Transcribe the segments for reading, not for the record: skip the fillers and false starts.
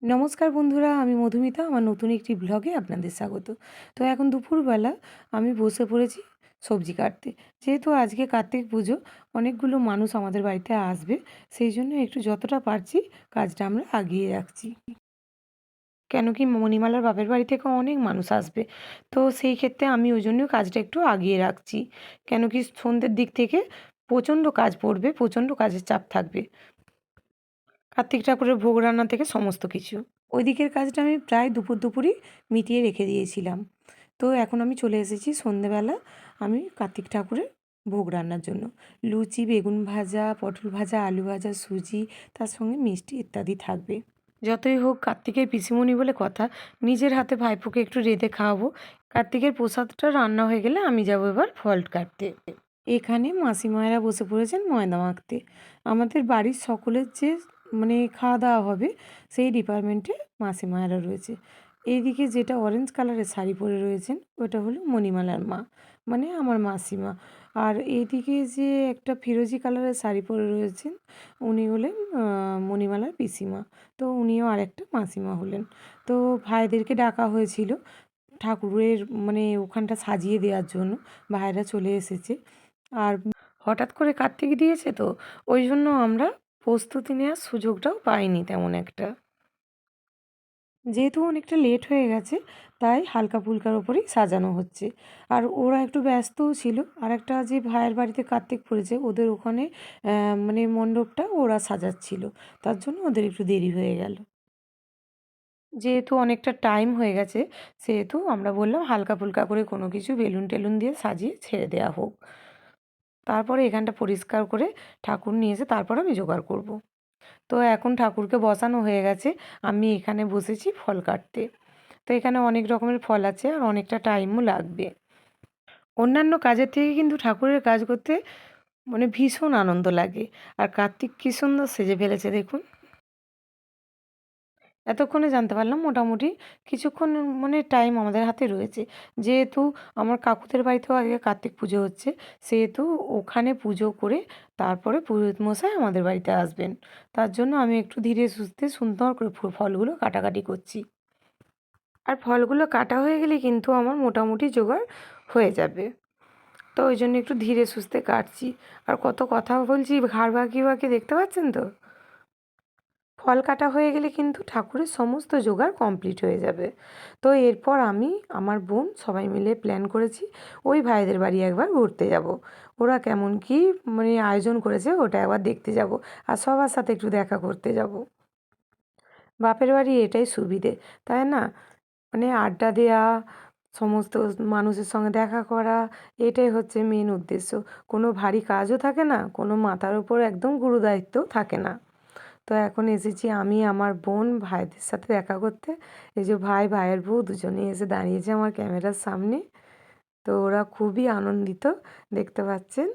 নমস্কার বন্ধুরা, আমি মধুমিতা। আমার নতুন একটি ব্লগে আপনাদের স্বাগত। তো এখন দুপুরবেলা আমি বসে পড়েছি সবজি কাটতে। যেহেতু আজকে কার্তিক পুজো, অনেকগুলো মানুষ আমাদের বাড়িতে আসবে, সেই জন্য একটু যতটা পারছি কাজটা আমরা আগিয়ে রাখছি। কেন কি মণিমালার বাপের বাড়ি থেকে অনেক মানুষ আসবে, তো সেই ক্ষেত্রে আমি ওই জন্য কাজটা একটু আগিয়ে রাখছি। কেন কি সন্ধ্যের দিক থেকে প্রচণ্ড কাজ পড়বে, প্রচণ্ড কাজের চাপ থাকবে, কার্তিক ঠাকুরের ভোগ রান্না থেকে সমস্ত কিছু। ওই দিকের কাজটা আমি প্রায় দুপুরই মিটিয়ে রেখে দিয়েছিলাম। তো এখন আমি চলে এসেছি সন্ধেবেলা আমি কার্তিক ঠাকুরের ভোগ রান্নার জন্য। লুচি, বেগুন ভাজা, পটল ভাজা, আলু ভাজা, সুজি, তার সঙ্গে মিষ্টি ইত্যাদি থাকবে। যতই হোক কার্তিকের পিসিমণি বলে কথা, নিজের হাতে ভাইপোকে একটু রেঁধে খাওয়াবো। কার্তিকের প্রসাদটা রান্না হয়ে গেলে আমি যাবো এবার ফল কাটতে। এখানে মাসিমায়েরা বসে পড়েছেন ময়দা মাখতে। আমাদের বাড়ির সকলের যে খাওয়া দাওয়া হবে, সেই ডিপার্টমেন্টে মাসিমায়েরা রয়েছে। এইদিকে যেটা অরেঞ্জ কালারের শাড়ি পরে রয়েছেন ওটা হলো মণিমালার মা, মানে আমার মাসিমা। আর এইদিকে যে একটা ফিরোজি কালারের শাড়ি পরে রয়েছেন উনি হলেন মণিমালার পিসিমা। তো উনিও আরেকটা মাসিমা হলেন। তো ভাইদেরকে ডাকা হয়েছিল ঠাকুরের ওখানটা সাজিয়ে দেওয়ার জন্য। ভাইরা চলে এসেছে। আর হঠাৎ করে কার্তিক দিয়েছে, তো ওই জন্য আমরা প্রস্তুতি নেওয়ার সুযোগটাও পাইনি তেমন একটা। যেহেতু অনেকটা লেট হয়ে গেছে, তাই হালকা ফুলকার ওপরেই সাজানো হচ্ছে। আর ওরা একটু ব্যস্তও ছিল। আর একটা যে ভাইয়ের বাড়িতে কার্তিক পড়েছে ওদের ওখানে মণ্ডপটা ওরা সাজাচ্ছিল, তার জন্য ওদের একটু দেরি হয়ে গেল। যেহেতু অনেকটা টাইম হয়ে গেছে, সেহেতু আমরা বললাম হালকা ফুলকা করে কোনো কিছু বেলুন টেলুন দিয়ে সাজিয়ে ছেড়ে দেওয়া হোক। তারপরে এখানটা পরিষ্কার করে ঠাকুর নিয়ে এসে তারপর আমি জোগাড় করব। তো এখন ঠাকুরকে বসানো হয়ে গেছে, আমি এখানে বসেছি ফল কাটতে। তো এখানে অনেক রকমের ফল আছে আর অনেকটা টাইমও লাগবে। অন্যান্য কাজের থেকে কিন্তু ঠাকুরের কাজ করতে ভীষণ আনন্দ লাগে। আর কার্তিক কী সুন্দর সেজে ফেলেছে দেখুন। এতক্ষণে জানতে পারলাম মোটামুটি কিছুক্ষণ টাইম আমাদের হাতে রয়েছে। যেহেতু আমার কাকুদের বাড়িতেও আজকে কার্তিক পুজো হচ্ছে, সেহেতু ওখানে পুজো করে তারপরে পুরোহিত মশাই আমাদের বাড়িতে আসবেন। তার জন্য আমি একটু ধীরে সুস্থে সুন্দর করে ফলগুলো কাটাকাটি করছি। আর ফলগুলো কাটা হয়ে গেলে কিন্তু আমার মোটামুটি জোগাড় হয়ে যাবে। তো ওই জন্য একটু ধীরে সুস্থে কাটছি। আর কত কথা বলছি, ঘাড় বাঁকিয়ে বাঁকিয়ে, দেখতে পাচ্ছেন তো? ফল কাটা হয়ে গেলে কিন্তু ঠাকুরের সমস্ত জোগাড় কমপ্লিট হয়ে যাবে। তো এরপর আমি, আমার বোন সবাই মিলে প্ল্যান করেছি ওই ভাইদের বাড়ি একবার ঘুরতে যাব। ওরা কেমন কী আয়োজন করেছে ওটা একবার দেখতে যাব, আর সবার সাথে একটু দেখা করতে যাব। বাপের বাড়ি এটাই সুবিধে, তাই না? আড্ডা দেওয়া, সমস্ত মানুষের সঙ্গে দেখা করা, এটাই হচ্ছে মেন উদ্দেশ্য। কোনো ভারী কাজও থাকে না, কোনো মাথার ওপর একদম গুরুদায়িত্বও থাকে না। তো এখন এসেছি আমি, আমার বোন, ভাইদের সাথে দেখা করতে। এই যে ভাই, ভাইয়ের বউ দুজনেই এসে দাঁড়িয়েছে আমার ক্যামেরার সামনে। তো ওরা খুবই আনন্দিত, দেখতে পাচ্ছেন।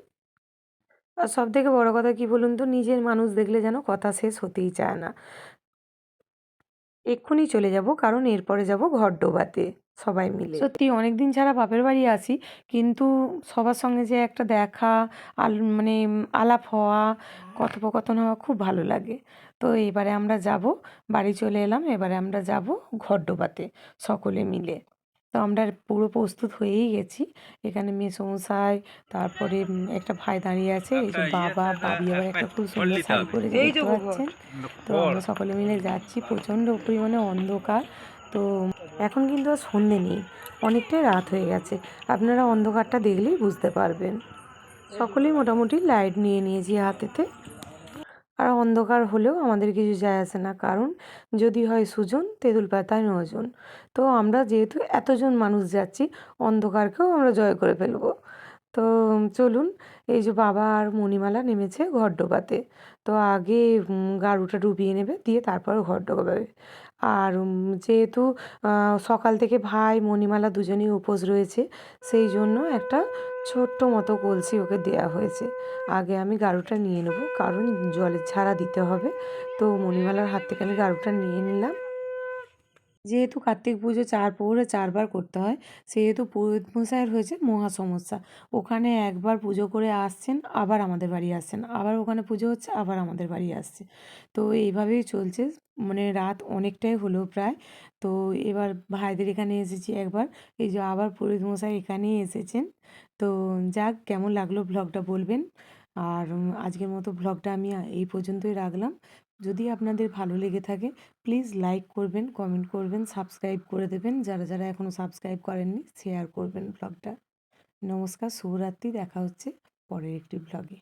আর সবথেকে বড় কথা কী বলুন তো, নিজের মানুষ দেখলে যেন কথা শেষ হতেই চায় না। এক্ষুনি চলে যাব, কারণ এরপরে যাব ঘট ডোবাতে সবাই মিলে। সত্যি অনেক দিন ছাড়া বাপের বাড়ি আসি, কিন্তু সবার সঙ্গে যে একটা দেখা, আলাপ হওয়া, কথোপকথন হওয়া খুব ভালো লাগে। তো এবারে আমরা যাব, বাড়ি চলে এলাম, এবারে আমরা যাব ঘট ডোবাতে সকলে মিলে। তো আমরা পুরো প্রস্তুত হয়েই গেছি। এখানে মেসোমশাই, তারপরে একটা ভাই দাঁড়িয়ে আছে, এই যে বাবা, বাবি আবার একটা খুব সুন্দর শাড়ি পরেছে, দেখতে পাচ্ছেন। তো আমরা সকলে মিলে যাচ্ছি, প্রচণ্ড পরিমাণে অন্ধকার। তো এখন কিন্তু আর সন্ধে নেই, অনেকটাই রাত হয়ে গেছে। আপনারা অন্ধকারটা দেখলেই বুঝতে পারবেন। সকলেই মোটামুটি লাইট নিয়ে নিয়েছি হাতেতে। আর অন্ধকার হলেও আমাদের কিছু যায় আসে না, কারণ যদি হয় সুজন, তেঁতুল পাতায় নজন। তো আমরা যেহেতু এতজন মানুষ যাচ্ছি, অন্ধকারকেও আমরা জয় করে ফেলবো। তো চলুন, এই যে বাবা আর মণিমালা নেমেছে ঘট ডোবাতে। তো আগে গাড়ুটা ডুবিয়ে নেবে, দিয়ে তারপর ঘট ডোবাবে। আর যেহেতু সকাল থেকে ভাই, মণিমালা দুজনেই উপোস রয়েছে, সেই জন্য একটা ছোট্ট মতো কলসি ওকে দেয়া হয়েছে। আগে আমি গাড়ুটা নিয়ে নেব, কারণ জলের ঝাড়া দিতে হবে। তো মণিমালার হাত থেকে আমি গাড়ুটা নিয়ে নিলাম। যেহেতু কার্তিক পুজো ৪ প্রহরে ৪ বার করতে হয়, সেহেতু পুরোহিত মশাইয়ের হয়েছে মহা সমস্যা। ওখানে একবার পুজো করে আসছেন, আবার আমাদের বাড়ি আসছেন। আবার ওখানে পুজো হচ্ছে, আবার আমাদের বাড়ি আসছে। তো এইভাবেই চলছে। মানে রাত অনেকটাই হলো প্রায়। তো এবার ভাইদের এখানে এসেছি একবার। এই যে আবার পুরোহিত মশাই এখানেই এসেছেন। তো যাক, কেমন লাগলো ভ্লগটা বলবেন। আর আজকের মতো ভ্লগটা আমি এই পর্যন্তই রাখলাম। যদি আপনাদের ভালো লেগে থাকে প্লিজ লাইক করবেন, কমেন্ট করবেন, সাবস্ক্রাইব করে দেবেন। যারা এখনও সাবস্ক্রাইব করেননি শেয়ার করবেন ভ্লগটা। নমস্কার, শুভরাত্রি। দেখা হচ্ছে পরের একটি ভ্লগে।